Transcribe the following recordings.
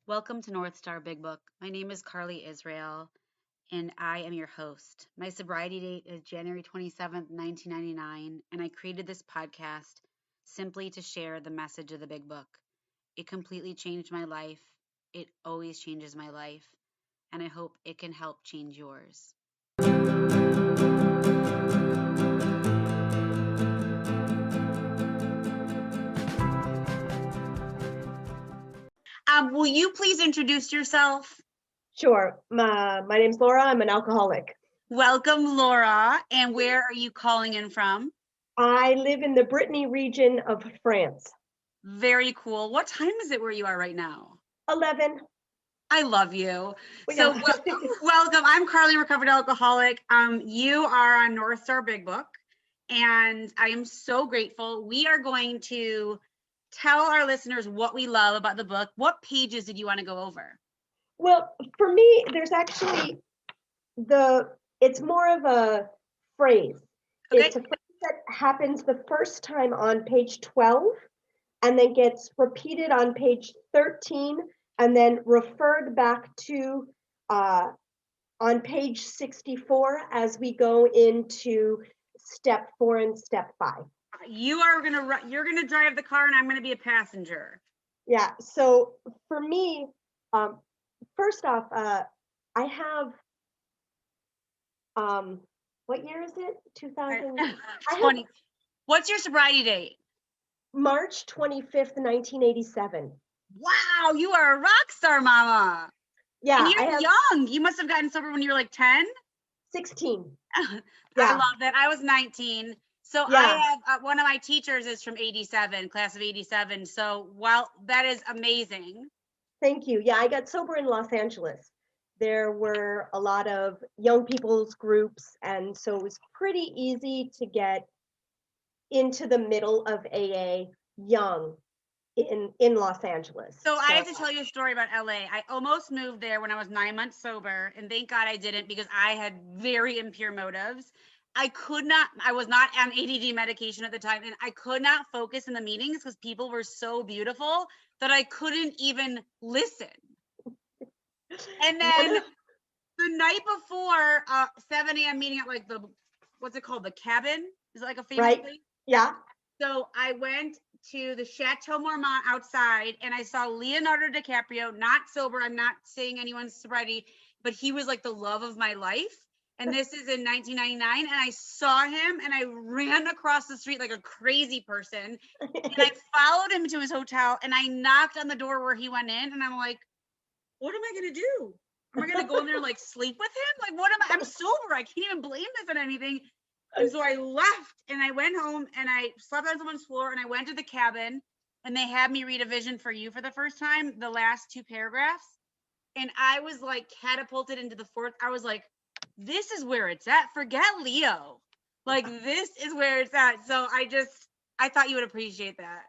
Welcome to North Star Big Book. My name is Carly Israel, and I am your host. My sobriety date is January 27th, 1999, and I created this podcast simply to share the message of the Big Book. It completely changed my life. It always changes my life, and I hope it can help change yours. Will you please introduce yourself? Sure. My name's Laura. I'm an alcoholic. Welcome, Laura. And where are you calling in from? I live in the Brittany region of France. Very cool. What time is it where you are right now? 11. I love you. Yeah. Welcome. I'm Carly, recovered alcoholic. You are on North Star Big Book, and I am so grateful. We are going to tell our listeners what we love about the book. What pages did you want to go over? Well, for me, there's actually it's more of a phrase. Okay. It's a phrase that happens the first time on page 12 and then gets repeated on page 13 and then referred back to on page 64 as we go into step 4 and step 5. You're gonna drive the car and I'm gonna be a passenger. Yeah. So for me, first off, I have what year is it? 2020. What's your sobriety date? March 25th, 1987. Wow, you are a rock star, mama. Yeah, and you're young. You must have gotten sober when you were like 10. 16. Yeah. Yeah. I love that. I was 19. So Yeah. I have one of my teachers is from 87, class of 87. So while that is amazing. Thank you. Yeah, I got sober in Los Angeles. There were a lot of young people's groups, and so it was pretty easy to get into the middle of AA young in Los Angeles. So I have to tell you a story about LA. I almost moved there when I was 9 months sober, and thank God I didn't because I had very impure motives. I was not on ADD medication at the time, and I could not focus in the meetings because people were so beautiful that I couldn't even listen. And then the night before 7 a.m. meeting at like what's it called? The Cabin? Is it like a famous place? Yeah. So I went to the Chateau Marmont outside and I saw Leonardo DiCaprio, not sober. I'm not saying anyone's sobriety, but he was like the love of my life. And this is in 1999. And I saw him and I ran across the street like a crazy person. And I followed him to his hotel and I knocked on the door where he went in. And I'm like, what am I going to do? Am I going to go in there and like sleep with him? Like, I'm sober. I can't even blame this on anything. And so I left and I went home and I slept on someone's floor and I went to the Cabin and they had me read A Vision for You for the first time, the last 2 paragraphs. And I was like catapulted into the fourth. I was like, this is where it's at. Forget Leo. Like, this is where it's at. So I thought you would appreciate that.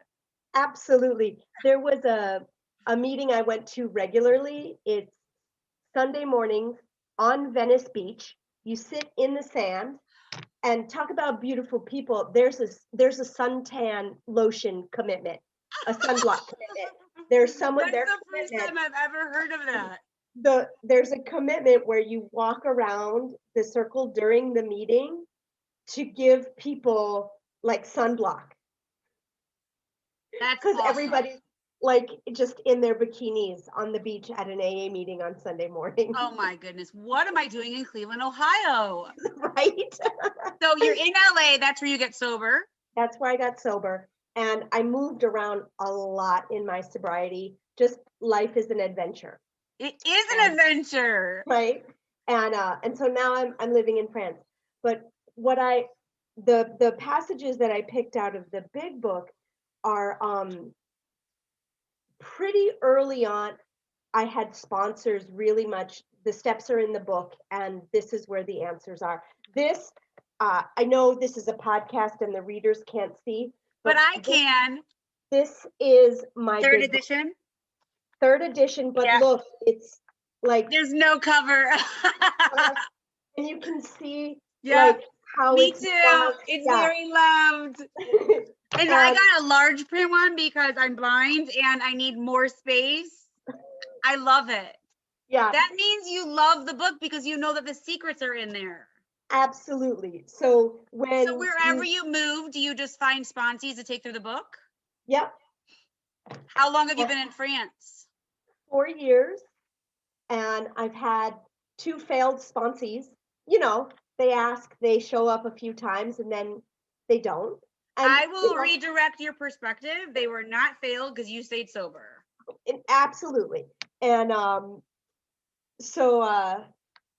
Absolutely. There was a meeting I went to regularly. It's Sunday mornings on Venice Beach. You sit in the sand and talk about beautiful people. There's a suntan lotion commitment, a sunblock commitment. There's someone there. That's the first time I've ever heard of that. There's a commitment where you walk around the circle during the meeting to give people like sunblock. That's because awesome. Everybody's like just in their bikinis on the beach at an AA meeting on Sunday morning. Oh my goodness. What am I doing in Cleveland, Ohio? Right? So you're in LA, that's where you get sober. That's where I got sober. And I moved around a lot in my sobriety. Just life is an adventure. It is an adventure. Right. And so now I'm living in France. But the passages that I picked out of the big book are pretty early on. I had sponsors really much. The steps are in the book, and this is where the answers are. This, I know this is a podcast and the readers can't see, but I can. This is my third edition. Book. Third edition, but look, it's like there's no cover, and you can see like how me too. Loved. It's very loved. And I got a large print one because I'm blind and I need more space. I love it. Yeah, That means you love the book because you know that the secrets are in there. absolutely. So So wherever you move, do you just find sponsees to take through the book? yep, How long have you been in France? 4 years, and I've had 2 failed sponsees. You know, they ask, they show up a few times, and then they don't. And I will redirect your perspective. They were not failed because you stayed sober. absolutely. And so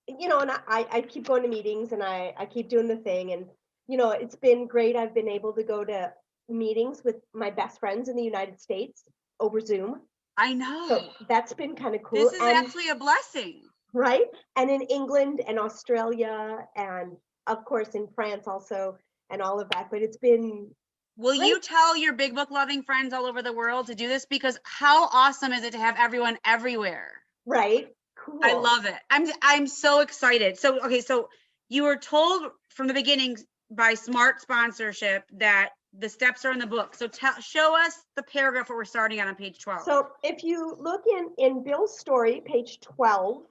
you know, and I keep going to meetings, and I keep doing the thing, and you know, it's been great. I've been able to go to meetings with my best friends in the United States over Zoom. I know. So that's been kind of cool. This is and actually a blessing. right? And in England and Australia, and of course in France also, and all of that. But it's been Will great. you tell your big book loving friends all over the world to do this? Because how awesome is it to have everyone everywhere? Right? Cool. I love it. I'm so excited. So okay, so you were told from the beginning by Smart Sponsorship that the steps are in the book. So show us the paragraph where we're starting on page 12. So if you look in Bill's story, page 12,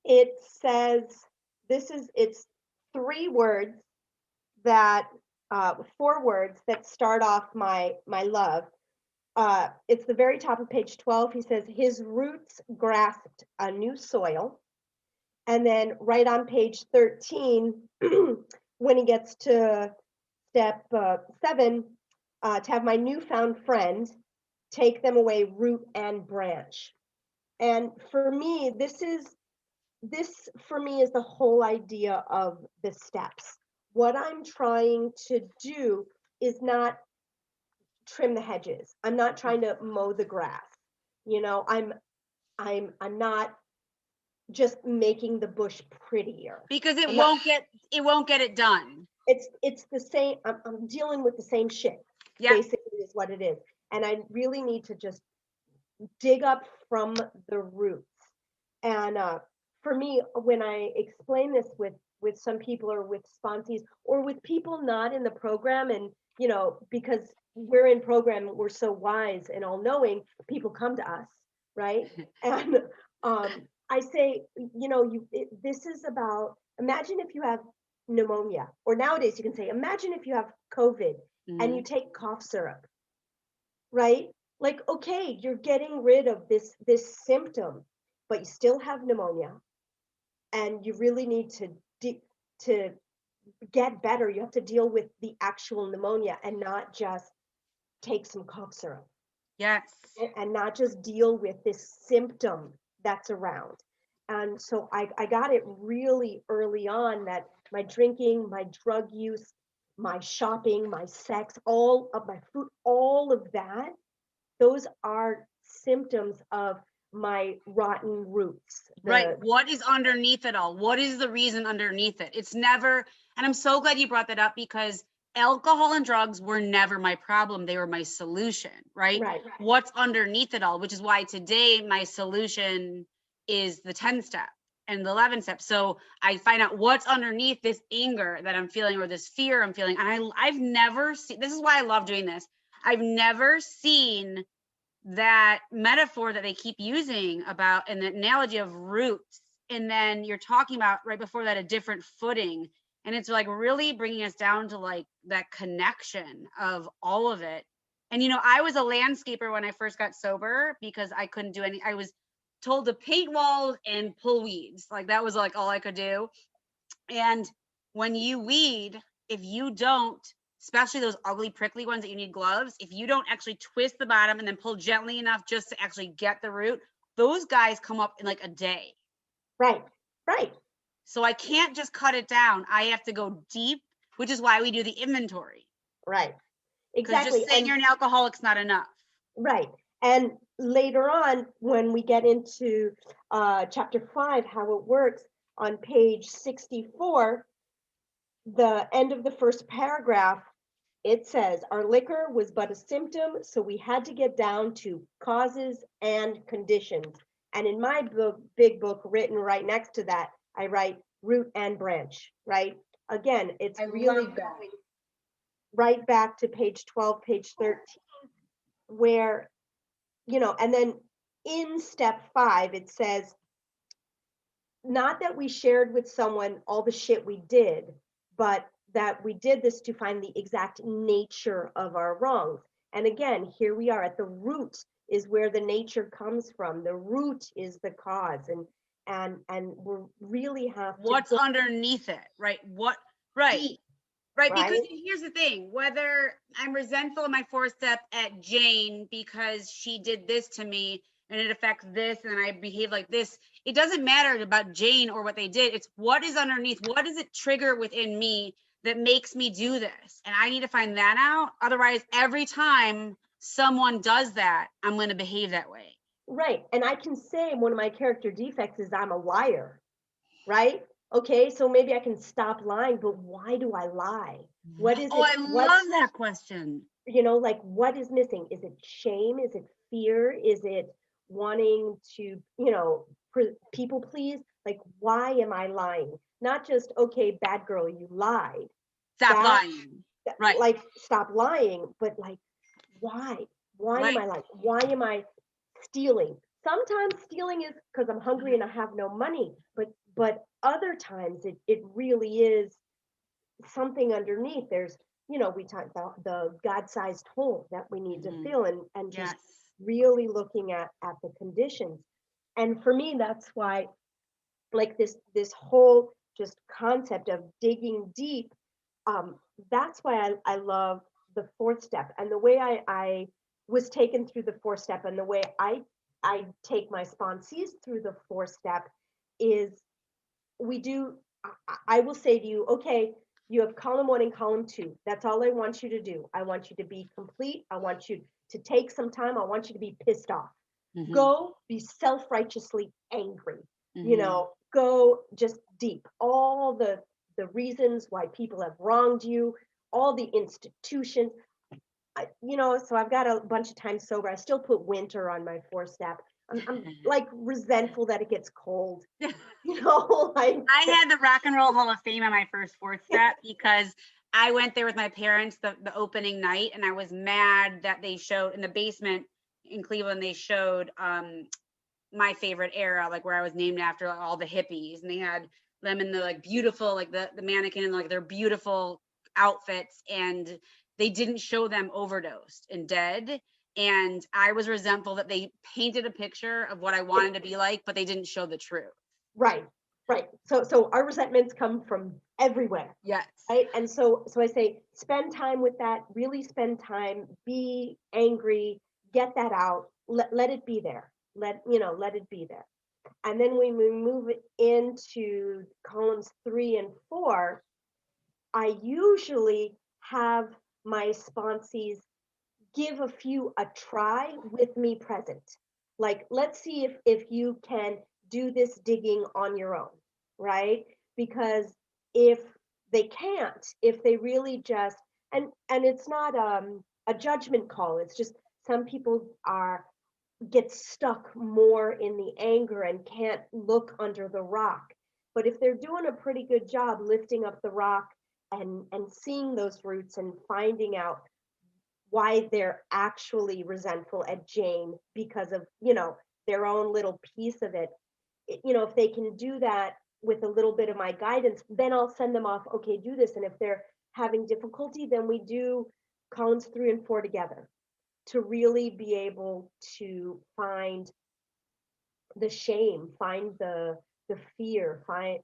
it says it's 3 words that 4 words that start off my love. It's the very top of page 12. He says his roots grasped a new soil. And then right on page 13, when he gets to step 7, to have my newfound friend take them away root and branch. And for me, this for me is the whole idea of the steps. What I'm trying to do is not trim the hedges. I'm not trying to mow the grass. You know, I'm not just making the bush prettier, because it won't get it done. It's the same. I'm dealing with the same shit. Yeah. Basically is what it is. And I really need to just dig up from the roots. And for me, when I explain this with some people, or with sponsees, or with people not in the program, and you know, because we're in program, we're so wise and all knowing, people come to us, right? And I say, you know, this is about, imagine if you have pneumonia, or nowadays you can say, imagine if you have COVID and you take cough syrup, right? Like, okay, you're getting rid of this symptom, but you still have pneumonia, and you really need to get better. You have to deal with the actual pneumonia and not just take some cough syrup. Yes. And not just deal with this symptom that's around. And so I got it really early on, that my drinking, my drug use, my shopping, my sex, all of my food, all of that, those are symptoms of my rotten roots. Right. What is underneath it all? What is the reason underneath it? It's never, and I'm so glad you brought that up, because alcohol and drugs were never my problem. They were my solution, right? Right. What's underneath it all, which is why today my solution is the 10 step and the 11 step. So I find out what's underneath this anger that I'm feeling, or this fear I'm feeling. And I've never seen, this is why I love doing this. I've never seen that metaphor that they keep using about, and the analogy of roots, and then you're talking about right before that a different footing, and it's like really bringing us down to like that connection of all of it. And you know, I was a landscaper when I first got sober, because I couldn't do I was told to paint walls and pull weeds, like that was like all I could do. And when you weed, if you don't, especially those ugly prickly ones that you need gloves, if you don't actually twist the bottom and then pull gently enough just to actually get the root, those guys come up in like a day. Right. So I can't just cut it down. I have to go deep, which is why we do the inventory. Right. Because Exactly. just saying you're an alcoholic's not enough. Right. And later on, when we get into chapter 5, how it works, on page 64, the end of the first paragraph, it says, our liquor was but a symptom, so we had to get down to causes and conditions. And in my book, big book, written right next to that, I write root and branch, right? Again, it's really going right back to page 12, page 13, where, you know, and then in step 5, it says, not that we shared with someone all the shit we did, but that we did this to find the exact nature of our wrongs. And again, here we are at the root is where the nature comes from. The root is the cause. And we really have to What's go underneath it, right? Right. deep, Right, right? because here's the thing, whether I'm resentful of my 4-step at Jane because she did this to me and it affects this and I behave like this, it doesn't matter about Jane or what they did. It's what is underneath. What does it trigger within me that makes me do this? And I need to find that out. Otherwise, every time someone does that, I'm going to behave that way. Right. And I can say one of my character defects is I'm a liar, right? Okay, so maybe I can stop lying, but why do I lie? What is Oh, it? I What's, love that question. like what is missing? Is it shame? Is it fear? Is it wanting to, people please? Like, why am I lying? Not just, okay, bad girl, you lied. Stop That, lying. Right, like, stop lying, but like, why? Why am right. I lying? Why am I stealing? Sometimes stealing is because I'm hungry and I have no money, but other times it really is something underneath. There's, we talk about the God-sized hole that we need to Mhm. fill, and just Yes. really looking at the conditions. And for me, that's why, like, this whole just concept of digging deep, um, that's why I love the 4th step, and the way I was taken through the 4th step, and the way I take my sponsees through the 4th step is, we do, I will say to you, okay, you have column 1 and column 2. That's all I want you to do. I want you to be complete. I want you to take some time. I want you to be pissed off. Mhm. Go be self-righteously angry. Mhm. Go just deep. All the reasons why people have wronged you, all the institutions. So I've got a bunch of time sober. I still put winter on my 4th step. I'm like resentful that it gets cold. Like, I had the Rock and Roll Hall of Fame on my first 4th step because I went there with my parents the opening night, and I was mad that they showed in the basement in Cleveland. They showed my favorite era, like where I was named after, like, all the hippies, and they had them in the like beautiful, like the mannequin and like their beautiful outfits, and they didn't show them overdosed and dead. And I was resentful that they painted a picture of what I wanted to be like, but they didn't show the truth. right, right. So our resentments come from everywhere, Yes. right? And so I say, spend time with that. Really spend time. Be angry. Get that out. Let it be there. Let it be there. And then when we move into columns 3 and 4, I usually have my sponsees give a few a try with me present. Like, let's see if you can do this digging on your own, right? Because if they can't, if they really just, and it's not a judgment call. It's just some people get stuck more in the anger and can't look under the rock. But if they're doing a pretty good job lifting up the rock and seeing those roots and finding out why they're actually resentful at Jane because of, their own little piece of it. If they can do that with a little bit of my guidance, then I'll send them off, okay, do this. And if they're having difficulty, then we do columns 3 and 4 together to really be able to find the shame, find the fear, find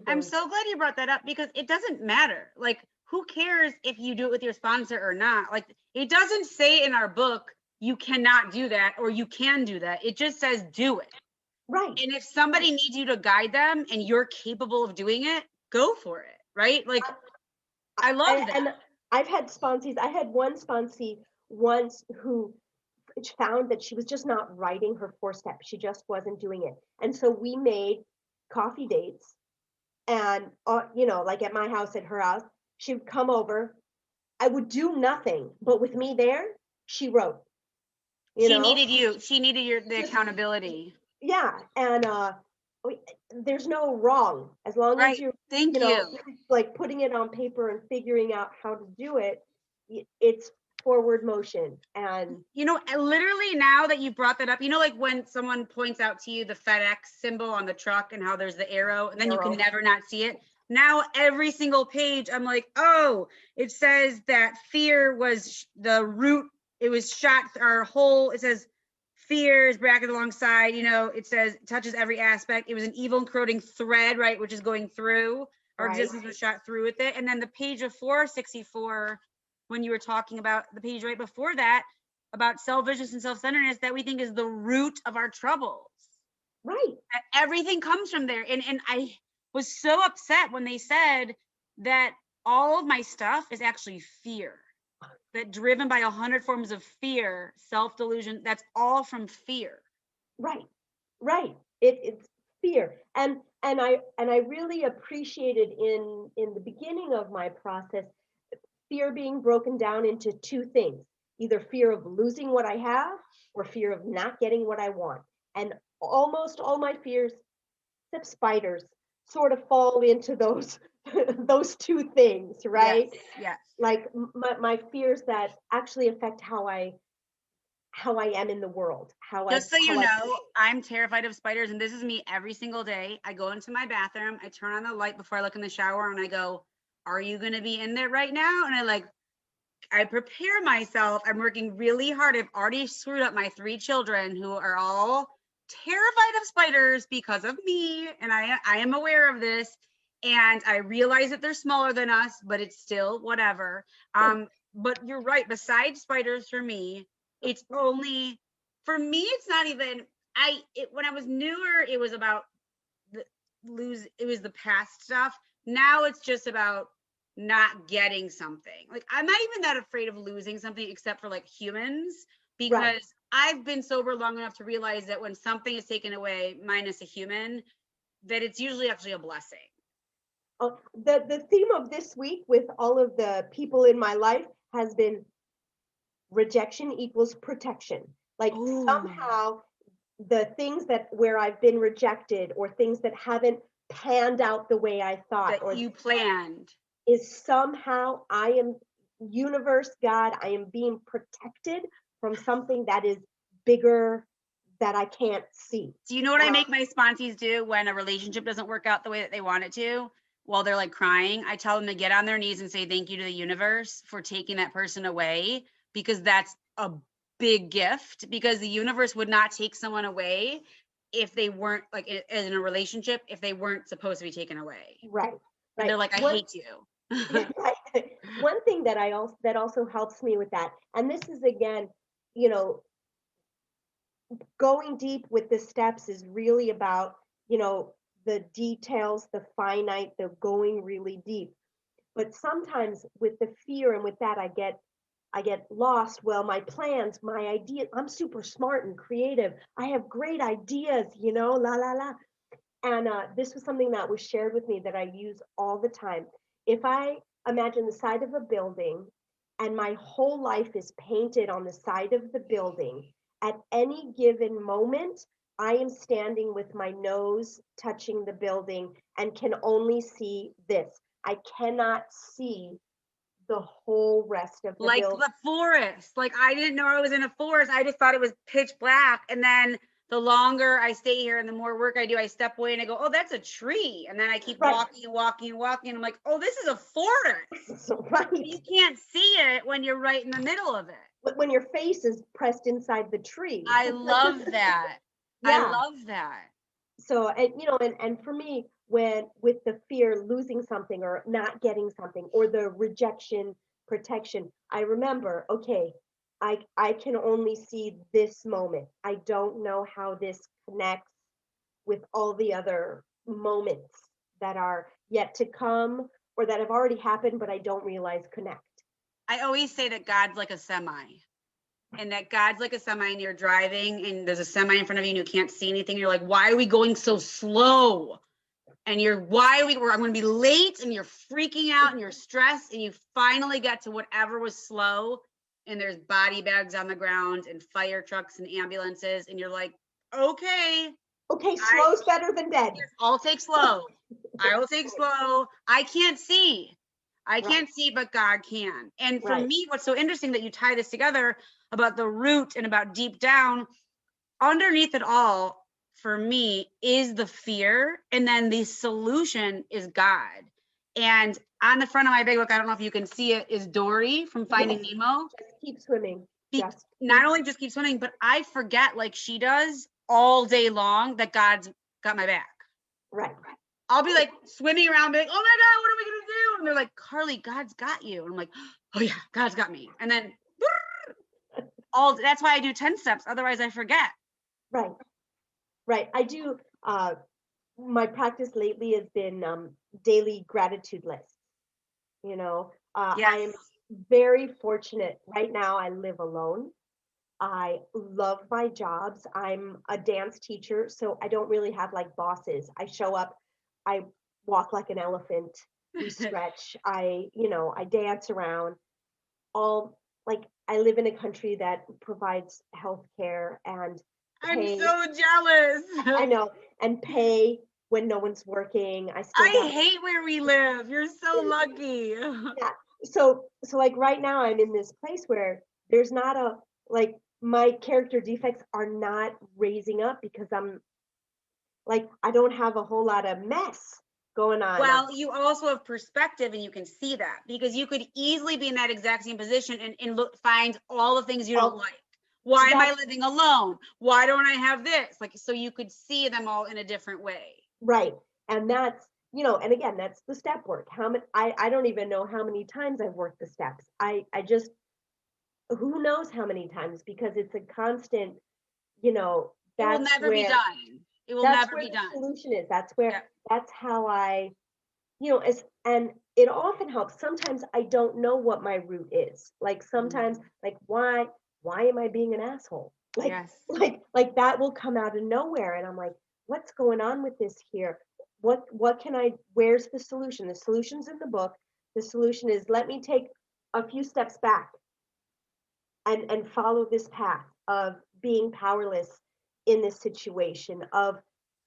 I'm those. so glad you brought that up because it doesn't matter. Like, who cares if you do it with your sponsor or not? Like, it doesn't say in our book, you cannot do that or you can do that. It just says do it. Right. And if somebody needs you to guide them and you're capable of doing it, go for it. Right. Like, I love that. And I've had sponsees. I had one sponsee once who found that she was just not writing her 4 step. She just wasn't doing it. And so we made coffee dates, and like at my house, at her house, she would come over. I would do nothing, but with me there, she wrote. She needed you. She needed the Just, accountability. yeah, and there's no wrong as long as Right. you're, Thank you. like putting it on paper and figuring out how to do it. It's forward motion. And You know, literally now that you brought that up, you know, like when someone points out to you the FedEx symbol on the truck and how there's the arrow and then you can Arrow. never not see it. Now every single page, I'm like, oh, it says that fear was the root. It was shot our whole, it says fear is bracketed alongside, you know, it says it touches every aspect. It was an evil and corroding thread, right, which is going through. Our Right. existence was shot through with it. And then the page of 464, when you were talking about the page right before that, about selfishness and self-centeredness, that we think is the root of our troubles. Right. Everything comes from there. And I was so upset when they said that all of my stuff is actually fear, that driven by 100 forms of fear, self-delusion, that's all from fear. Right. Right. It's fear. And I really appreciated in the beginning of my process, fear being broken down into two things, either fear of losing what I have or fear of not getting what I want. And almost all my fears, except spiders, sort of fall into those those two things, right? Yes, yes. Like my fears that actually affect how I am in the world, Just so you know, I'm terrified of spiders, and this is me every single day. I go into my bathroom, I turn on the light before I look in the shower, and I go, are you going to be in there right now? And I prepare myself. I'm working really hard. I've already screwed up my 3 children who are all terrified of spiders because of me. And I am aware of this. And I realize that they're smaller than us, but it's still whatever. But you're right. Besides spiders for me, it's only, for me, it's not even, when I was newer, it was about it was the past stuff. Now it's just about not getting something. Like, I'm not even that afraid of losing something except for like humans, because Right. I've been sober long enough to realize that when something is taken away, minus a human, that it's usually actually a blessing. The theme of this week with all of the people in my life has been rejection equals protection. Like Ooh. somehow the things that where I've been rejected or things that haven't panned out the way I thought That or you planned. is somehow I am universe, God, I am being protected from something that is bigger that I can't see. Do you know what I make my sponsees do when a relationship doesn't work out the way that they want it to? While they're like crying, I tell them to get on their knees and say thank you to the universe for taking that person away, because that's a big gift, because the universe would not take someone away if they weren't like in a relationship, if they weren't supposed to be taken away. Right. And they're like, I hate you. Right. One thing that also helps me with that, and this is again, you know, going deep with the steps is really about, you know, the details, the finite, the going really deep. But sometimes with the fear and with that, I get lost. Well, my plans, my ideas, I'm super smart and creative. I have great ideas, you know, la la la. And this was something that was shared with me that I use all the time. If I imagine the side of a building and my whole life is painted on the side of the building, at any given moment, I am standing with my nose touching the building and can only see this. I cannot see the whole rest of the like building. the forest. Like, I didn't know I was in a forest. I just thought it was pitch black. And then the longer I stay here and the more work I do, I step away and I go, oh, that's a tree. And then I keep walking and walking and walking. And I'm like, oh, this is a forest. Right. You can't see it when you're right in the middle of it. But when your face is pressed inside the tree. I love that. Yeah. I love that. So, and you know, and for me, when with the fear losing something or not getting something or the rejection protection, I remember, okay, I can only see this moment. I don't know how this connects with all the other moments that are yet to come or that have already happened, but I don't realize connect. I always say that God's like a semi, and that God's like a semi, and you're driving and there's a semi in front of you and you can't see anything. You're like, why are we going so slow? And I'm going to be late, and you're freaking out and you're stressed, and you finally get to whatever was slow, and there's body bags on the ground and fire trucks and ambulances. And you're like, okay. Okay, slow's better than dead. I'll take slow. I will take slow. I can't see. I Right. can't see, but God can. And for Right. me, what's so interesting that you tie this together about the root and about deep down, underneath it all, for me, is the fear. And then the solution is God. And on the front of my big book, I don't know if you can see it, is Dory from Finding Yes. Nemo. Just keep swimming. Just Not keep- only just keep swimming, but I forget like she does all day long that God's got my back. right. I'll be like swimming around, be like, oh my God, what are we gonna do? And they're like, Carly, God's got you. And I'm like, oh yeah, God's got me. And then that's why I do 10 steps. Otherwise I forget. Right. Right. I do. My practice lately has been daily gratitude lists. You know, I am Yes. very fortunate right now. I live alone. I love my jobs. I'm a dance teacher, so I don't really have like bosses. I show up, I walk like an elephant, we stretch, I dance around. All like I live in a country that provides health care and I'm pay. so jealous. I know, and pay when no one's working. I still I got hate where we live. You're so lucky. yeah. So like right now I'm in this place where there's not a like my character defects are not raising up because I'm like I don't have a whole lot of mess going on. Well, you also have perspective and you can see that because you could easily be in that exact same position and find all the things you don't like. Why am I living alone? Why don't I have this? Like, so you could see them all in a different way. Right. And that's, and again, that's the step work. How many, I don't even know how many times I've worked the steps. I just, who knows how many times because it's a constant, It will that's never be where, done. It will that's never where be the done. solution is. That's where, Yeah. that's how I, and it often helps. Sometimes I don't know what my root is. Like sometimes, like why am I being an asshole? Like, Yes. like that will come out of nowhere. And I'm like, what's going on with this here? What can where's the solution? The solution's in the book. The solution is let me take a few steps back and follow this path of being powerless in this situation of,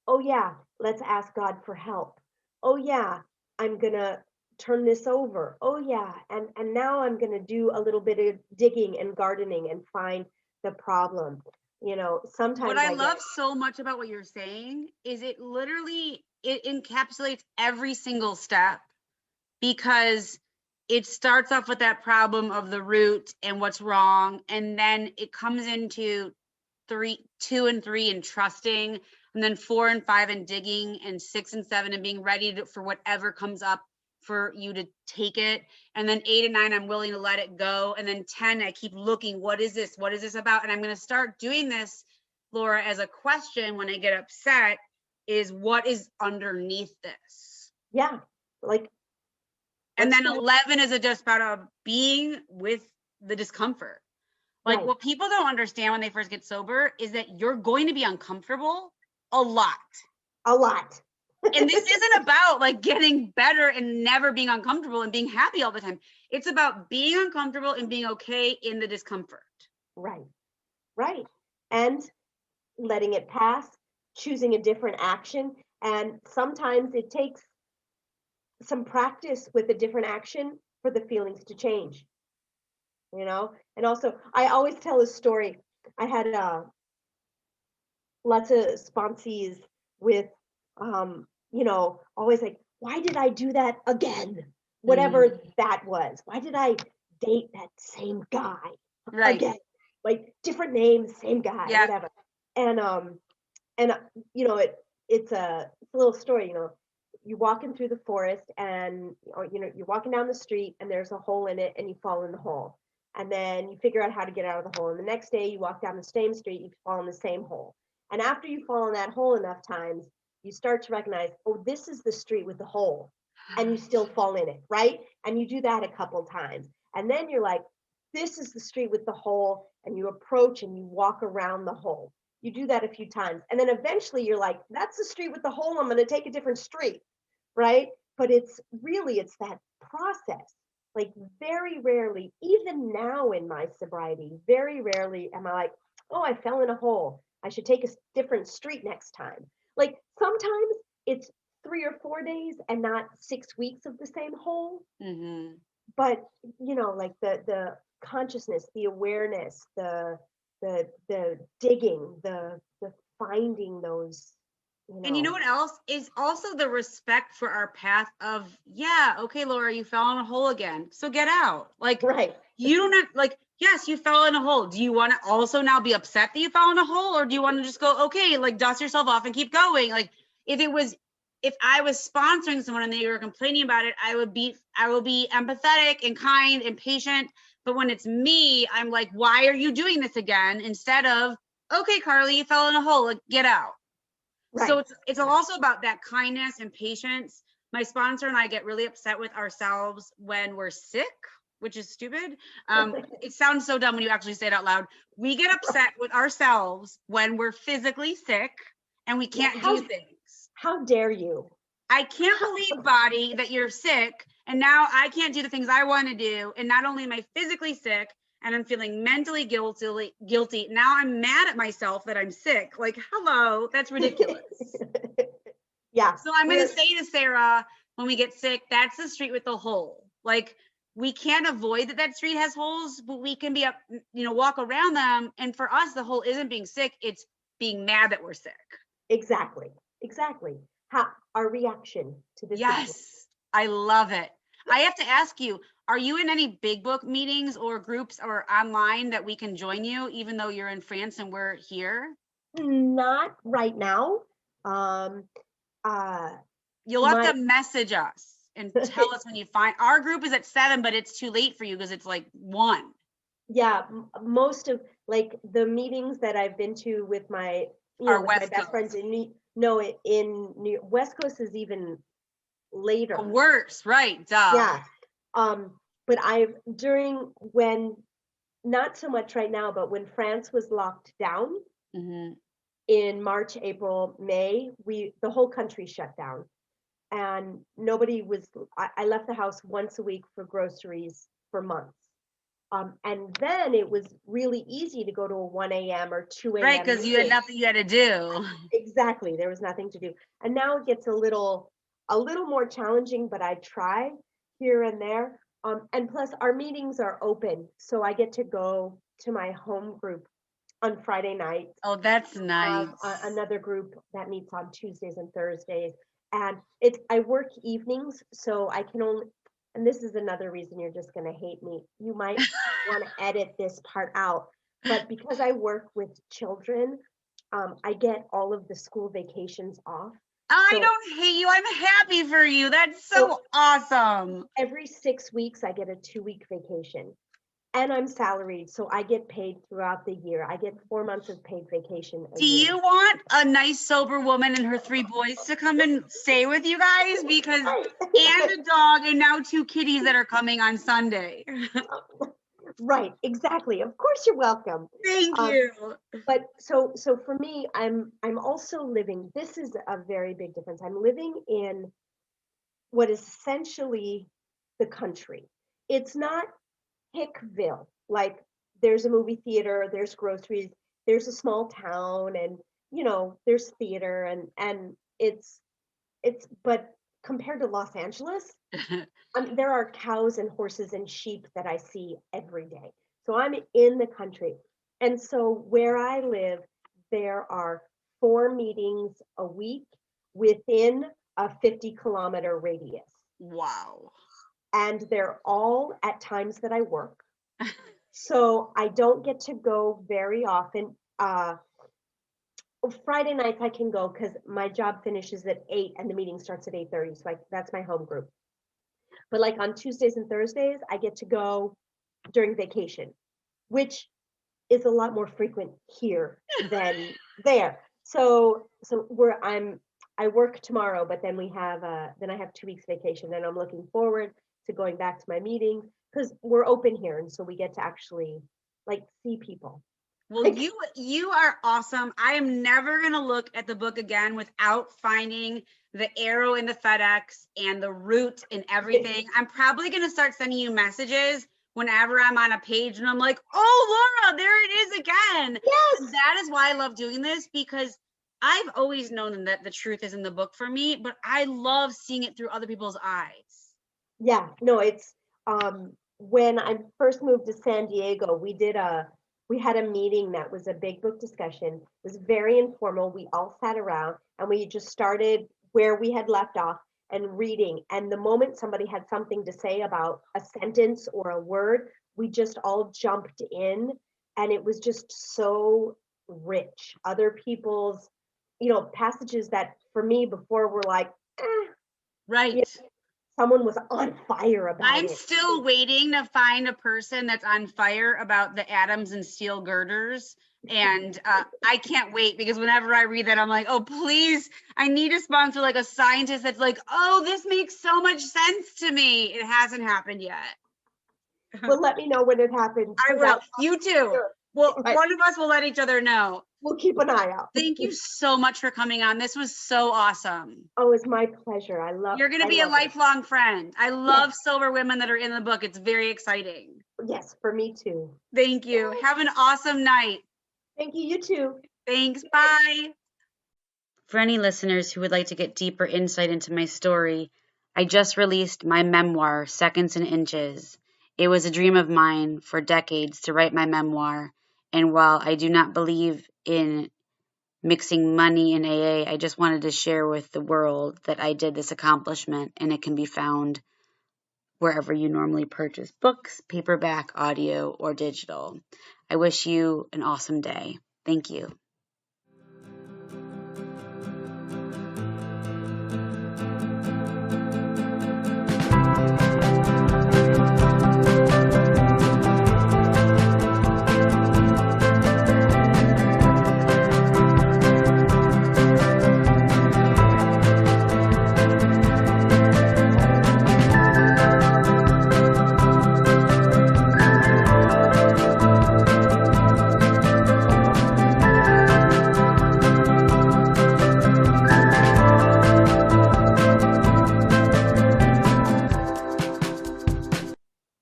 oh yeah, let's ask God for help. Oh yeah, I'm gonna turn this over. Oh yeah, and now I'm gonna do a little bit of digging and gardening and find the problem. Sometimes What I love so much about what you're saying is it encapsulates every single step because it starts off with that problem of the root and what's wrong. And then it comes into 2 and 3 and trusting, and then 4 and 5 and digging, and 6 and 7 and being ready for whatever comes up for you to take it. And then 8 and 9, I'm willing to let it go. And then 10, I keep looking, what is this? What is this about? And I'm going to start doing this, Laura, as a question when I get upset is what is underneath this? Yeah. Like, and then 11 is just about being with the discomfort. Like what people don't understand when they first get sober is that you're going to be uncomfortable a lot. A lot. And this isn't about like getting better and never being uncomfortable and being happy all the time. It's about being uncomfortable and being okay in the discomfort. Right. Right. And letting it pass, choosing a different action. And sometimes it takes some practice with a different action for the feelings to change. And also I always tell a story. I had lots of sponsees with always like, why did I do that again? Whatever that was. Why did I date that same guy again? Like different names, same guy, whatever. And it's a little story. You're walking through the forest and you're walking down the street and there's a hole in it and you fall in the hole. And then you figure out how to get out of the hole. And the next day you walk down the same street, you fall in the same hole. And after you fall in that hole enough times, you start to recognize, oh, this is the street with the hole. And you still fall in it, right? And you do that a couple times. And then you're like, this is the street with the hole. And you approach and you walk around the hole. You do that a few times. And then eventually you're like, that's the street with the hole. I'm going to take a different street, right? But it's that process. Like very rarely, even now in my sobriety, very rarely am I like, oh, I fell in a hole. I should take a different street next time. Like sometimes it's 3 or 4 days and not 6 weeks of the same hole. Mm-hmm. But like the consciousness, the awareness, the digging, the finding those, And you know what else is also the respect for our path of, yeah, okay, Laura, you fell in a hole again. So get out. Like, right. You don't have, like, yes, you fell in a hole. Do you want to also now be upset that you fell in a hole? Or do you want to just go, okay, like dust yourself off and keep going? Like if I was sponsoring someone and they were complaining about it, I will be empathetic and kind and patient. But when it's me, I'm like, why are you doing this again? Instead of, okay, Carly, you fell in a hole, like get out. Right. So it's also about that kindness and patience. My sponsor and I get really upset with ourselves when we're sick, which is stupid. It sounds so dumb when you actually say it out loud. We get upset with ourselves when we're physically sick and we can't do things. How dare you? I can't believe, body, that you're sick and now I can't do the things I want to do. And not only am I physically sick and I'm feeling mentally guilty. Now I'm mad at myself that I'm sick. Like, hello, that's ridiculous. Yeah. So I'm going to say to Sarah, when we get sick, that's the street with the hole. Like, we can't avoid that street has holes, but we can walk around them. And for us, the hole isn't being sick. It's being mad that we're sick. Exactly. Our reaction to this. Yes. I love it. I have to ask you, are you in any big book meetings or groups or online that we can join you, even though you're in France and we're here? Not right now. You'll have to message us and tell us when you find. Our group is at 7, but it's too late for you because it's like 1. Yeah, most of like the meetings that I've been to with my my best friends in New West Coast is even later. Worse, right? Duh. Yeah. But when, not so much right now, but when France was locked down in March, April, May, the whole country shut down. And I left the house once a week for groceries for months. And then it was really easy to go to a 1 a.m. or 2 a.m. Right, because you had nothing you had to do. Exactly. There was nothing to do. And now it gets a little more challenging, but I try here and there. And plus our meetings are open. So I get to go to my home group on Friday night. Oh, that's nice. Another group that meets on Tuesdays and Thursdays. And I work evenings, so I can only, and this is another reason you're just going to hate me. You might want to edit this part out, but because I work with children, I get all of the school vacations off. I don't hate you. I'm happy for you. That's so awesome. Every 6 weeks, I get a 2-week vacation. And I'm salaried, so I get paid throughout the year. I get 4 months of paid vacation. Do you want a nice sober woman and her 3 boys to come and stay with you guys? Because and a dog and now 2 kitties that are coming on Sunday. Right, exactly. Of course you're welcome. Thank you. But so for me, I'm also living, this is a very big difference. I'm living in what is essentially the country. It's not Hickville, like there's a movie theater, there's groceries, there's a small town, and there's theater, and it's but compared to Los Angeles, there are cows and horses and sheep that I see every day. So I'm in the country. And so where I live, there are 4 meetings a week within a 50-kilometer radius. Wow. And they're all at times that I work. So I don't get to go very often. Friday nights I can go because my job finishes at 8 and the meeting starts at 8:30. So that's my home group. But like on Tuesdays and Thursdays, I get to go during vacation, which is a lot more frequent here than there. So I work tomorrow, but then I have 2 weeks vacation, and I'm looking forward to going back to my meetings because we're open here, and so we get to actually like see people. Well, you are awesome. I am never going to look at the book again without finding the arrow in the FedEx and the route and everything. I'm probably going to start sending you messages whenever I'm on a page and I'm like, oh, Laura, there it is again. Yes. And that is why I love doing this, because I've always known that the truth is in the book for me, but I love seeing it through other people's eyes. Yeah, no, it's when I first moved to San Diego, we had a meeting that was a big book discussion. It was very informal. We all sat around and we just started where we had left off and reading. And the moment somebody had something to say about a sentence or a word, we just all jumped in, and it was just so rich. Other people's, passages that for me before were like, Right. someone was on fire about I'm it. still waiting to find a person that's on fire about the atoms and steel girders. And I can't wait, because whenever I read that, I'm like, oh, please, I need to sponsor like a scientist that's like, oh, this makes so much sense to me. It hasn't happened yet. Well, let me know when it happens. I 'Cause will. You too. sure. Well, Right. one of us will let each other know. We'll keep an eye out. Thank you so much for coming on. This was so awesome. Oh, it's my pleasure. You're going to be a love it. lifelong friend. I love sober women that are in the book. It's very exciting. Yes, for me too. Thank you. Have an awesome night. Thank you. You too. Thanks. Bye. For any listeners who would like to get deeper insight into my story, I just released my memoir, Seconds and Inches. It was a dream of mine for decades to write my memoir, and while I do not believe in mixing money and AA, I just wanted to share with the world that I did this accomplishment, and it can be found wherever you normally purchase books, paperback, audio, or digital. I wish you an awesome day. Thank you.